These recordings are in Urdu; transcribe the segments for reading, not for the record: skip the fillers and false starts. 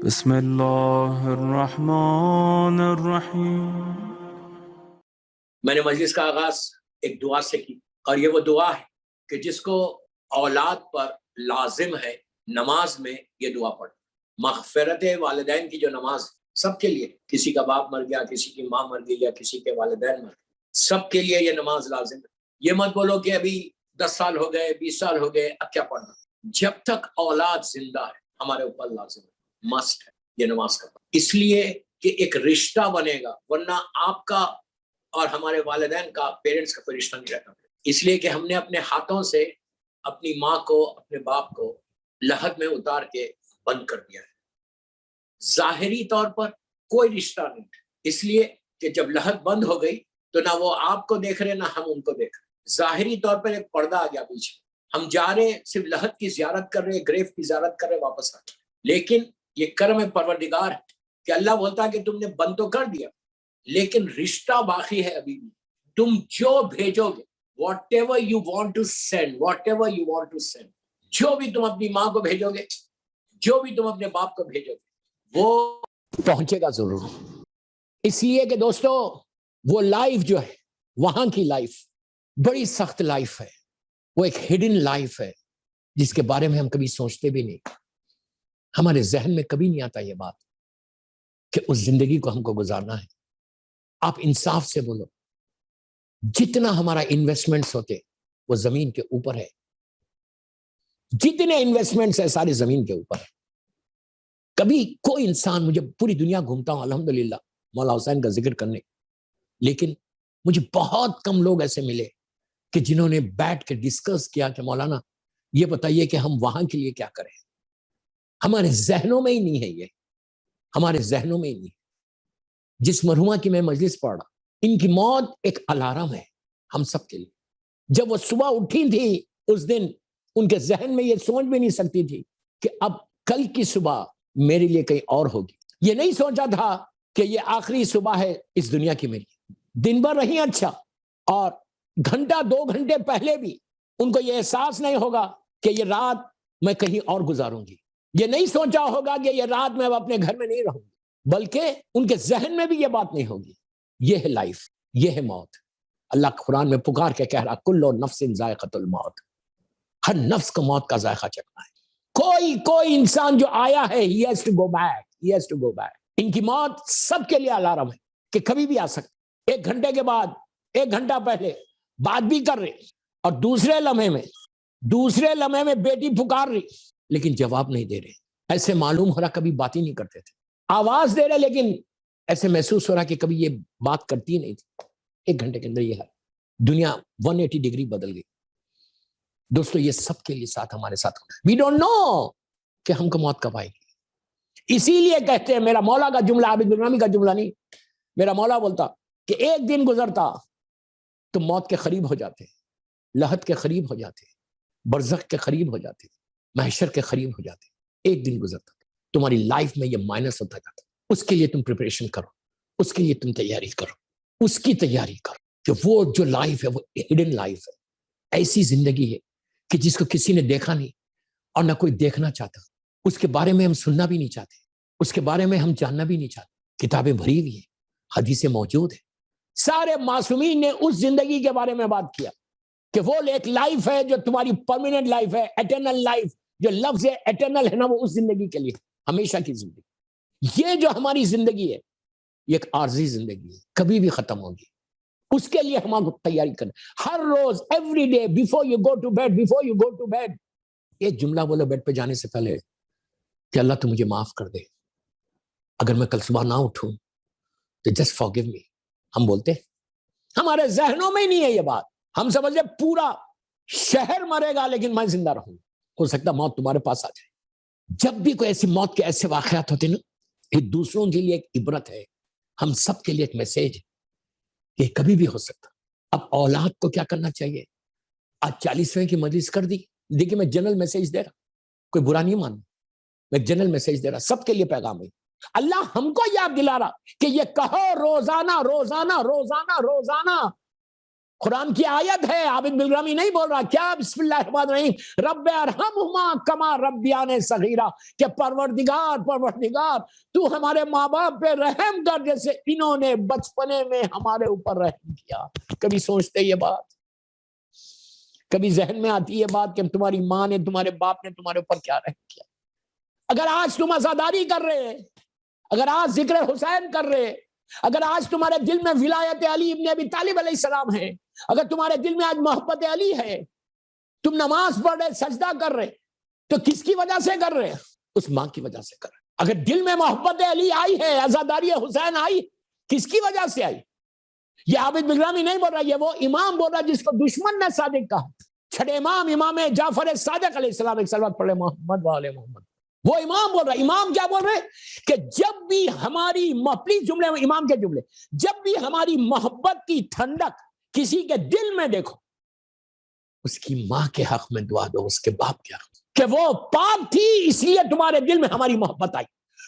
بسم اللہ الرحمن الرحیم۔ میں نے مجلس کا آغاز ایک دعا سے کی، اور یہ وہ دعا ہے کہ جس کو اولاد پر لازم ہے نماز میں یہ دعا پڑھ، مغفرت والدین کی جو نماز ہے سب کے لیے، کسی کا باپ مر گیا، کسی کی ماں مر گئی، یا کسی کے والدین مر گئے، سب کے لیے یہ نماز لازم ہے۔ یہ مت بولو کہ ابھی 10 سال ہو گئے، 20 سال ہو گئے، اب کیا پڑھنا۔ جب تک اولاد زندہ ہے ہمارے اوپر لازم ہے، مسٹ ہے یہ نماز کا، اس لیے کہ ایک رشتہ بنے گا، ورنہ آپ کا اور ہمارے والدین کا، پیرنٹس کا کوئی رشتہ نہیں رہتا۔ اس لیے کہ ہم نے اپنے ہاتھوں سے اپنی ماں کو، اپنے باپ کو لحد میں اتار کے بند کر دیا ہے۔ ظاہری طور پر کوئی رشتہ نہیں، اس لیے کہ جب لحد بند ہو گئی تو نہ وہ آپ کو دیکھ رہے، نہ ہم ان کو دیکھ رہے۔ ظاہری طور پر ایک پردہ آ گیا پیچھے، ہم جا رہے صرف لحد کی زیارت کر رہے، گریف کی زیارت کر رہے، واپس آ رہے۔ لیکن یہ کرم پروردگار ہے کہ اللہ بولتا ہے کہ تم نے بند تو کر دیا، لیکن رشتہ باقی ہے ابھی بھی۔ تم جو بھیجو گے، whatever you want to send, whatever you want to send، جو بھی تم اپنی ماں کو بھیجو گے، جو بھی تم اپنے باپ کو بھیجو گے، وہ پہنچے گا ضرور۔ اس لیے کہ دوستو، وہ لائف جو ہے، وہاں کی لائف بڑی سخت لائف ہے، وہ ایک ہڈن لائف ہے جس کے بارے میں ہم کبھی سوچتے بھی نہیں، ہمارے ذہن میں کبھی نہیں آتا یہ بات کہ اس زندگی کو ہم کو گزارنا ہے۔ آپ انصاف سے بولو، جتنا ہمارا انویسٹمنٹس ہوتے وہ زمین کے اوپر ہے، جتنے انویسٹمنٹس ہیں سارے زمین کے اوپر ہے۔ کبھی کوئی انسان، مجھے پوری دنیا گھومتا ہوں الحمدللہ مولا حسین کا ذکر کرنے، لیکن مجھے بہت کم لوگ ایسے ملے کہ جنہوں نے بیٹھ کے ڈسکس کیا کہ مولانا یہ بتائیے کہ ہم وہاں کے لیے کیا کریں۔ ہمارے ذہنوں میں ہی نہیں ہے، یہ ہمارے ذہنوں میں ہی نہیں ہے۔ جس مرحومہ کی میں مجلس پڑھ رہا، ان کی موت ایک الارم ہے ہم سب کے لیے۔ جب وہ صبح اٹھی تھی اس دن، ان کے ذہن میں یہ سوچ بھی نہیں سکتی تھی کہ اب کل کی صبح میرے لیے کہیں اور ہوگی۔ یہ نہیں سوچا تھا کہ یہ آخری صبح ہے اس دنیا کی میری۔ دن بھر رہی اچھا، اور گھنٹہ 2 گھنٹے پہلے بھی ان کو یہ احساس نہیں ہوگا کہ یہ رات میں کہیں اور گزاروں گی۔ یہ نہیں سوچا ہوگا کہ یہ رات میں اپنے گھر میں نہیں رہوں گی، بلکہ ان کے ذہن میں بھی یہ بات نہیں ہوگی۔ یہ ہے لائف، یہ ہے موت۔ اللہ قرآن میں پکار کے کہہ رہا، کل نفس ذائقۃ الموت، ہر نفس کو موت کا ذائقہ چکھنا ہے۔ کوئی انسان جو آیا ہے، he has to go back, he has to go back۔ ان کی موت سب کے لیے الارم ہے کہ کبھی بھی آ سکتا، 1 گھنٹے کے بعد، 1 گھنٹہ پہلے بات بھی کر رہے، اور دوسرے لمحے میں بیٹی پکار رہی لیکن جواب نہیں دے رہے۔ ایسے معلوم ہو رہا کبھی بات ہی نہیں کرتے تھے، آواز دے رہے لیکن ایسے محسوس ہو رہا کہ کبھی یہ بات کرتی نہیں تھی۔ 1 گھنٹے کے اندر یہ ہے، دنیا 180 ڈگری بدل گئی۔ دوستو، یہ سب کے لیے ساتھ ہمارے ساتھ وی ڈونٹ نو کہ ہم کو موت کب آئے گی۔ اسی لیے کہتے ہیں، میرا مولا کا جملہ، عابد بن رمی کا جملہ نہیں، میرا مولا بولتا کہ ایک دن گزرتا تو موت کے قریب ہو جاتے، لحد کے قریب ہو جاتے، برزخ کے قریب ہو جاتے، محشر کے قریب ہو جاتے۔ ایک دن گزرتا تمہاری لائف میں یہ مائنس ہوتا جاتا۔ اس کے لیے تم پریپریشن کرو، اس کے لیے تم تیاری کرو، اس کی تیاری کرو کہ وہ جو لائف ہے وہ ہڈن لائف ہے، ایسی زندگی ہے کہ جس کو کسی نے دیکھا نہیں اور نہ کوئی دیکھنا چاہتا، اس کے بارے میں ہم سننا بھی نہیں چاہتے، اس کے بارے میں ہم جاننا بھی نہیں چاہتے۔ کتابیں بھری ہوئی ہیں، حدیثیں موجود ہیں، سارے معصومین نے اس زندگی کے بارے میں بات کیا کہ وہ ایک لائف ہے جو تمہاری پرماننٹ لائف ہے، ایٹرنل لائف۔ جو لفظ ہے ایٹرنل ہے نا، وہ اس زندگی کے لیے، ہمیشہ کی زندگی۔ یہ جو ہماری زندگی ہے یہ ایک عارضی زندگی ہے، کبھی بھی ختم ہوگی۔ اس کے لیے ہم کو تیاری کرنا، ہر روز، every day, before you go to bed, یہ جملہ بولو بیڈ پہ جانے سے پہلے کہ اللہ تو مجھے معاف کر دے، اگر میں کل صبح نہ اٹھوں تو جسٹ فارگیو می۔ ہم بولتے، ہمارے ذہنوں میں ہی نہیں ہے یہ بات۔ ہم سمجھے پورا شہر مرے گا لیکن میں زندہ رہوں، ہو سکتا موت تمہارے پاس آ جائے۔ جب بھی کوئی ایسی موت کے ایسے واقعات ہوتے نا، یہ دوسروں کے لیے ایک عبرت ہے، ہم سب کے لیے ایک میسیج ہے کہ کبھی بھی ہو سکتا۔ اب اولاد کو کیا کرنا چاہیے؟ آج 40ویں کی مجلس کر دی، دیکھیے میں جنرل میسیج دے رہا، کوئی برا نہیں ماننا، میں جنرل میسیج دے رہا، سب کے لیے پیغام ہے۔ اللہ ہم کو یاد دلا رہا کہ یہ کہو روزانہ روزانہ روزانہ روزانہ، قرآن کی آیت ہے، عابد بلرامی نہیں بول رہا. کیا؟ بسم اللہ الرحمن الرحیم، رب ارحمہما کما ربیان صغیرہ، کہ پروردگار تو ہمارے ماں باپ پہ رحم کر جیسے انہوں نے بچپنے میں ہمارے اوپر رحم کیا. کبھی سوچتے یہ بات؟ کبھی ذہن میں آتی یہ بات کہ تمہاری ماں نے، تمہارے باپ نے تمہارے اوپر کیا رحم کیا؟ اگر آج تم عزاداری کر رہے، اگر آج ذکر حسین کر رہے، اگر آج تمہارے دل میں ولایت علی ابن ابی طالب علیہ السلام ہے، اگر تمہارے دل میں آج محبت علی ہے، تم نماز پڑھ رہے، سجدہ کر رہے، تو کس کی وجہ سے کر رہے؟ اس ماں کی وجہ سے کر رہے. اگر دل میں محبت علی آئی ہے، عزاداری حسین آئی، کس کی وجہ سے آئی؟ یہ عابد بلرامی نہیں بول رہا، یہ وہ امام بول رہا جس کو دشمن نے صادق کہا. چھٹے امام جعفر صادق علیہ السلام، ایک صلوات پڑھ لے محمد وآل محمد. وہ امام بول رہا. امام کیا بول رہے کہ جب بھی ہماری پلیز جملے، امام کے جملے، جب بھی ہماری محبت کی ٹھنڈک کسی کے دل میں دیکھو، اس کی ماں کے حق میں دعا دو، اس کے باپ کے حق میں، کہ وہ پاک تھی اس لیے تمہارے دل میں ہماری محبت آئی،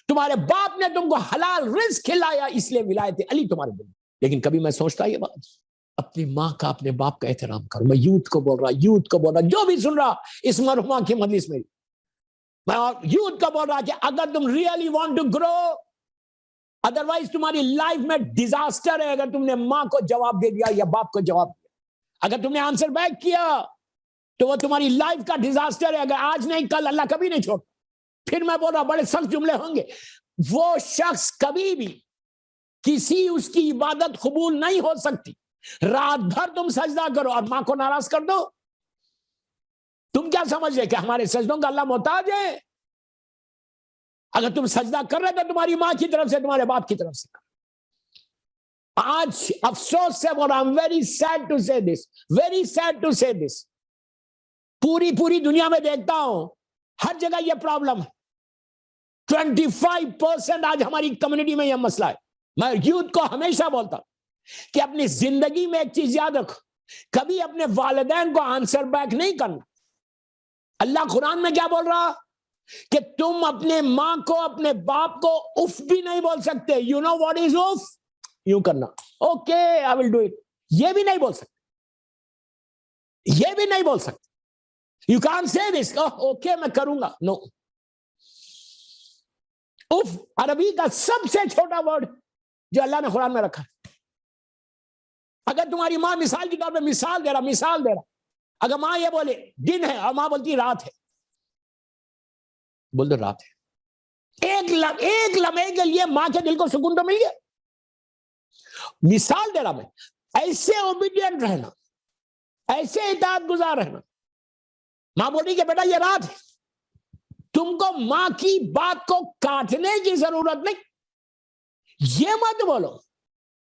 تمہارے باپ نے تم کو حلال رزق کھلایا اس لیے ولایت علی تمہارے دل میں. لیکن کبھی میں سوچتا یہ بات، اپنی ماں کا، اپنے باپ کا احترام کرو. میں یوتھ کو بول رہا، جو بھی سن رہا اس مرحومہ کی مجلس میں، میں یوتھ کا بول رہا کہ اگر تم really want to grow, otherwise تمہاری لائف میں ڈیزاسٹر ہے اگر تم نے ماں کو جواب دے دیا یا باپ کو جواب دیا. اگر تم نے آنسر بیک کیا تو وہ تمہاری لائف کا ڈیزاسٹر ہے. اگر آج نہیں کل اللہ کبھی نہیں چھوڑ. پھر میں بول رہا بڑے سخت جملے ہوں گے، وہ شخص کبھی بھی کسی اس کی عبادت قبول نہیں ہو سکتی. رات بھر تم سجدہ کرو اور ماں کو ناراض کر دو. تم کیا سمجھ رہے کہ ہمارے سجدوں کا اللہ محتاج ہے؟ اگر تم سجدہ کر رہے تو تمہاری ماں کی طرف سے، تمہارے باپ کی طرف سے. آج افسوس سے بول رہا ہوں، ویری سیڈ ٹو سے دس، ویری سیڈ ٹو سے دس، پوری دنیا میں دیکھتا ہوں ہر جگہ یہ پرابلم ہے. 25% آج ہماری کمیونٹی میں یہ مسئلہ ہے. میں یوتھ کو ہمیشہ بولتا ہوں کہ اپنی زندگی میں ایک چیز یاد رکھو، کبھی اپنے والدین کو آنسر بیک نہیں کرنا. اللہ قرآن میں کیا بول رہا کہ تم اپنے ماں کو، اپنے باپ کو اف بھی نہیں بول سکتے. You know what is if? یوں کرنا، okay I will do it, یہ بھی نہیں بول سکتے، یہ بھی نہیں بول سکتے. You can't say this, okay میں کروں گا، نو. اف عربی کا سب سے چھوٹا ورڈ جو اللہ نے قرآن میں رکھا ہے. اگر تمہاری ماں مثال کے طور پہ مثال دے رہا، اگر ماں یہ بولے دن ہے اور ماں بولتی رات ہے، بول دو رات ہے. ایک لمحے کے لیے ماں کے دل کو سکون تو مل گیا. مثال دے رہا میں، ایسے اوبیڈینٹ رہنا، ایسے اطاعت گزار رہنا. ماں بولی کہ بیٹا یہ رات ہے، تم کو ماں کی بات کو کاٹنے کی ضرورت نہیں. یہ مت بولو.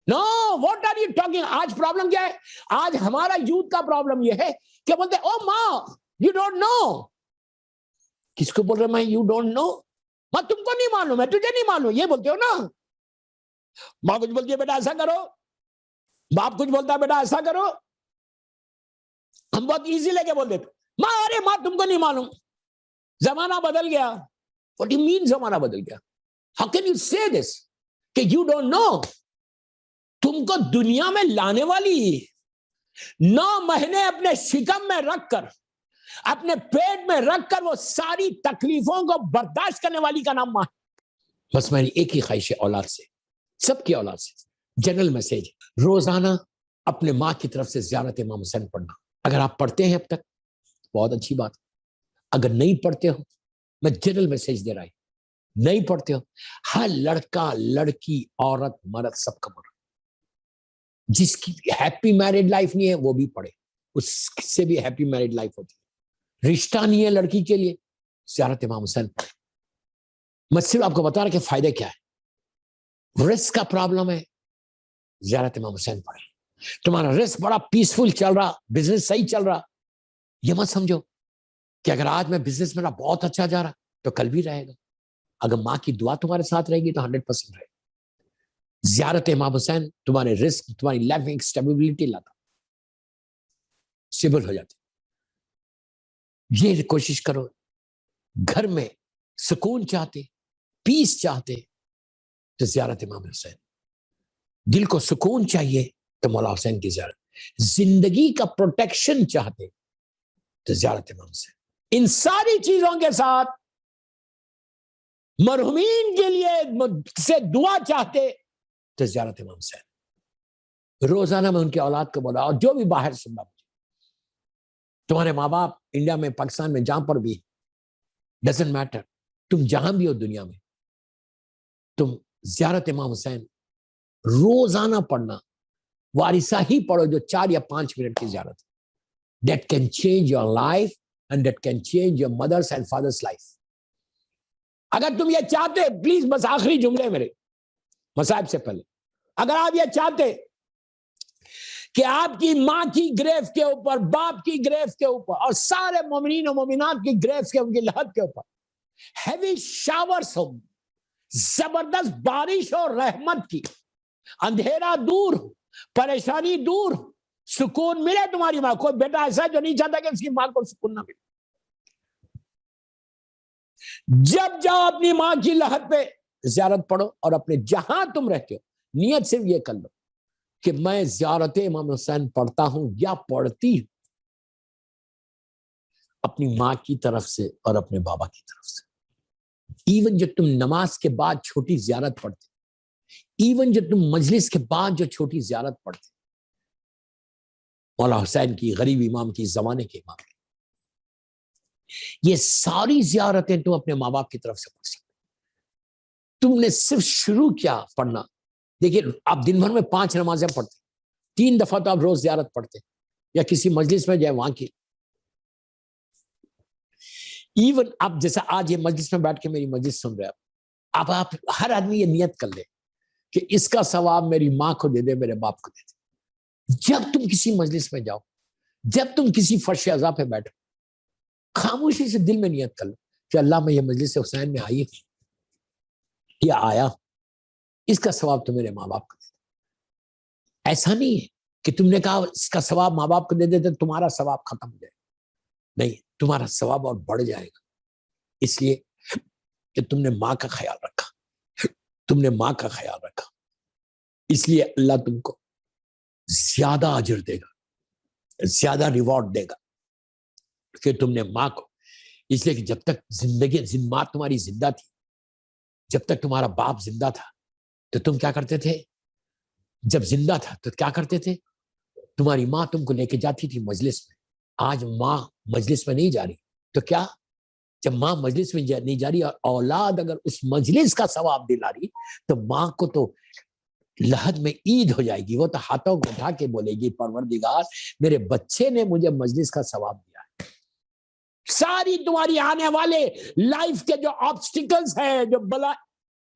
نو، واٹ آر یو ٹاکنگ. آج پرابلم کیا ہے؟ آج ہمارا یوتھ کا پرابلم یہ ہے کہ بولتے او ماں یو ڈونٹ نو. کس کو بول رہے میں یو ڈونٹ نو؟ ماں تم کو نہیں معلوم ہے، تجھے نہیں معلوم، یہ بولتے ہو نا. ماں کچھ بولتی ہے بیٹا ایسا کرو، باپ کچھ بولتا ہے بیٹا ایسا کرو. ہم بہت ایزی لے کے بول دیتے ماں، ارے ماں تم کو نہیں معلوم، زمانہ بدل گیا. What do you mean زمانہ بدل گیا؟ How can you say this کہ you don't know؟ تم کو دنیا میں لانے والی 9 مہینے اپنے شکم میں رکھ کر، اپنے پیٹ میں رکھ کر وہ ساری تکلیفوں کو برداشت کرنے والی کا نام ماں. بس میری ایک ہی خواہش ہے اولاد سے، سب کی اولاد سے، جنرل میسج، روزانہ اپنے ماں کی طرف سے زیارت امام حسین پڑھنا. اگر آپ پڑھتے ہیں اب تک بہت اچھی بات، اگر نہیں پڑھتے ہو میں جنرل میسج دے رہا ہوں، نہیں پڑھتے ہو، ہر لڑکا لڑکی عورت مرد سب کا مرد جس کی ہیپی میرڈ لائف نہیں ہے وہ بھی پڑھے، اس سے بھی ہیپی میرڈ لائف ہوتی ہے. رشتہ نہیں ہے لڑکی کے لیے، زیارت امام حسین پڑھے. میں صرف آپ کو بتا رہا کہ فائدے کیا ہے. رزق کا پرابلم ہے، زیارت امام حسین پڑھے. تمہارا رزق بڑا پیسفل چل رہا، بزنس صحیح چل رہا، یہ مت سمجھو کہ اگر آج میں بزنس میرا بہت اچھا جا رہا تو کل بھی رہے گا. اگر ماں کی دعا تمہارے ساتھ رہے گی تو 100% رہے گا. زیارت امام حسین تمہارے رزق، تمہاری لائف میں ایک سٹیبلٹی لاتا، سٹیبل ہو جاتے. یہ کوشش کرو، گھر میں سکون چاہتے، پیس چاہتے تو زیارت امام حسین. دل کو سکون چاہیے تو مولا حسین کی زیارت. زندگی کا پروٹیکشن چاہتے تو زیارت امام حسین. ان ساری چیزوں کے ساتھ مرحومین کے لیے سے دعا چاہتے تو زیارت امام حسین. روزانہ میں ان کی اولاد کو بولا, اور جو بھی باہر سن رہا, تمہارے ماں باپ انڈیا میں, پاکستان میں, جہاں پر بھی, ڈزنٹ میٹر, تم جہاں بھی ہو دنیا میں, تم زیارت امام حسین روزانہ پڑھنا. وارثہ ہی پڑھو جو 4 یا 5 منٹ کی زیارت. That can change your life and that can change your mother's and father's life. اگر تم یہ چاہتے, پلیز بس آخری جملے میرے مصائب سے پہلے, اگر آپ یہ چاہتے کہ آپ کی ماں کی گریف کے اوپر, باپ کی گریف کے اوپر, اور سارے مومنین و مومنات کی گریف کے, ان کی لحد کے اوپر ہیوی شاورز ہو, زبردست بارش ہو رحمت کی, اندھیرا دور ہو, پریشانی دور ہو, سکون ملے تمہاری ماں. کوئی بیٹا ایسا ہے جو نہیں چاہتا کہ اس کی ماں کو سکون نہ ملے. جب جاؤ اپنی ماں کی لحد پہ زیارت پڑھو, اور اپنے جہاں تم رہتے ہو نیت صرف یہ کر لو کہ میں زیارت امام حسین پڑھتا ہوں یا پڑھتی ہوں اپنی ماں کی طرف سے اور اپنے بابا کی طرف سے. ایون جو تم نماز کے بعد چھوٹی زیارت پڑھتے, ایون جو تم مجلس کے بعد جو چھوٹی زیارت پڑھتے, مولا حسین کی, غریب امام کی, زمانے کے امام کی, یہ ساری زیارتیں تم اپنے ماں باپ کی طرف سے پڑھ سکتے. تم نے صرف شروع کیا پڑھنا. دیکھیے, آپ دن بھر میں 5 نمازیں پڑھتے, 3 دفعہ تو آپ روز زیارت پڑھتے, یا کسی مجلس میں جائے وہاں کی. ایون آپ جیسا آج یہ مجلس میں بیٹھ کے میری مجلس سن رہے ہیں, اب آپ ہر آدمی یہ نیت کر لے کہ اس کا ثواب میری ماں کو دے دے, میرے باپ کو دے دے. جب تم کسی مجلس میں جاؤ, جب تم کسی فرش عزا پہ بیٹھو, خاموشی سے دل میں نیت کر لو کہ اللہ میں یہ مجلس حسین میں آئی یا آیا, اس کا ثواب تو میرے ماں باپ کو دے دے. ایسا نہیں ہے کہ تم نے کہا اس کا ثواب ماں باپ کو دے دے تو تمہارا ثواب ختم ہو جائے. نہیں, تمہارا ثواب اور بڑھ جائے گا, اس لیے کہ تم نے ماں کا خیال رکھا, تم نے ماں کا خیال رکھا. اس لیے اللہ تم کو زیادہ اجر دے گا, زیادہ ریوارڈ دے گا کہ تم نے ماں کو. اس لیے کہ جب تک ماں تمہاری زندہ تھی, جب تک تمہارا باپ زندہ تھا, تو تم کیا کرتے تھے؟ جب زندہ تھا تو کیا کرتے تھے؟ تمہاری ماں تم کو لے کے جاتی تھی مجلس میں. آج ماں مجلس میں نہیں جا رہی تو کیا؟ جب ماں مجلس میں نہیں جا رہی اور اولاد اگر اس مجلس کا ثواب دلا رہی, تو ماں کو تو لحد میں عید ہو جائے گی. وہ تو ہاتھوں کو اٹھا کے بولے گی, پروردگار میرے بچے نے مجھے مجلس کا ثواب دیا ہے. ساری تمہاری آنے والے لائف کے جو آبسٹیکلز ہیں, جو بلا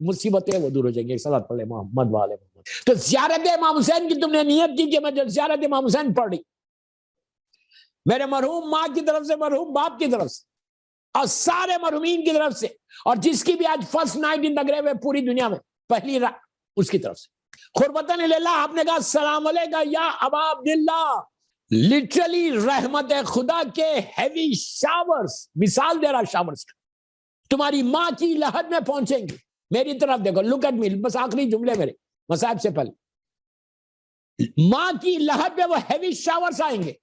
مصیبتیں, وہ دور ہو جائیں گے. صلوات پڑھے محمد والے محمد. تو زیارت امام حسین کی تم نے نیت کی کہ میں جب زیارت امام حسین پڑھ رہی, میرے مرحوم ماں کی طرف سے, مرحوم باپ کی طرف سے, اور سارے مرحومین کی طرف سے, اور جس کی بھی آج فرسٹ نائٹ ان دا گریو ہے پوری دنیا میں, پہلی رات, اس کی طرف سے. قربتاً اللہ, آپ نے کہا السلام علیکم یا ابا عبداللہ. لٹرلی رحمت خدا کے ہیوی شاورز, مثال دے رہا شاورز کا, تمہاری ماں کی لحد میں پہنچیں گے. میری طرف دیکھو, لک ایٹ می, بس آخری جملے میرے مصائب سے پہلے. ماں کی لحد پہ وہ ہیوی شاورز آئیں گے.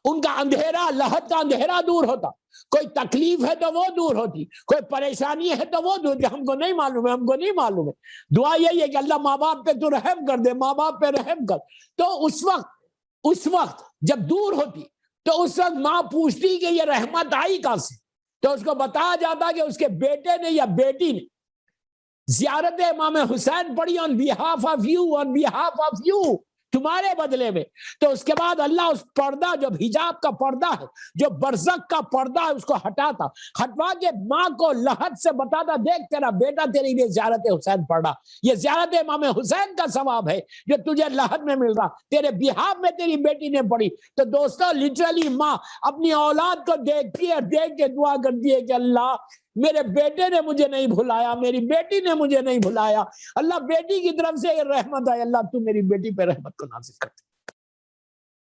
ان کا اندھیرا, لحد کا اندھیرا دور ہوتا. کوئی تکلیف ہے تو وہ دور ہوتی, کوئی پریشانی ہے تو وہ دور ہوتی. ہم کو نہیں معلوم ہے, ہم کو نہیں معلوم ہے. دعا یہی ہے کہ اللہ ماں باپ پہ تو رحم کر دے, ماں باپ پہ رحم کر. تو اس وقت جب دور ہوتی, تو اس وقت ماں پوچھتی کہ یہ رحمت آئی کہاں سے, تو اس کو بتایا جاتا کہ اس کے بیٹے نے یا بیٹی نے زیارت امام حسین پڑھی on behalf of you, تمہارے بدلے میں. تو اس کے بعد اللہ اس پردہ, جو حجاب کا پردہ ہے, جو برزخ کا پردہ ہے, اس کو ہٹوا کے ماں کو لحد سے بتاتا, دیکھ تیرا بیٹا تیرے لیے زیارت حسین پڑھ رہا, یہ زیارت امام حسین کا ثواب ہے جو تجھے لحد میں مل رہا, تیرے بیہاف میں تیری بیٹی نے پڑھی. تو دوستو, لٹرلی ماں اپنی اولاد کو دیکھتی ہے, دیکھ کے دعا کرتی ہے کہ اللہ میرے بیٹے نے مجھے نہیں بھلایا, میری بیٹی نے مجھے نہیں بھلایا. اللہ بیٹی کی طرف سے یہ رحمت ہے, اللہ تو میری بیٹی پہ رحمت کو نازل کرتے.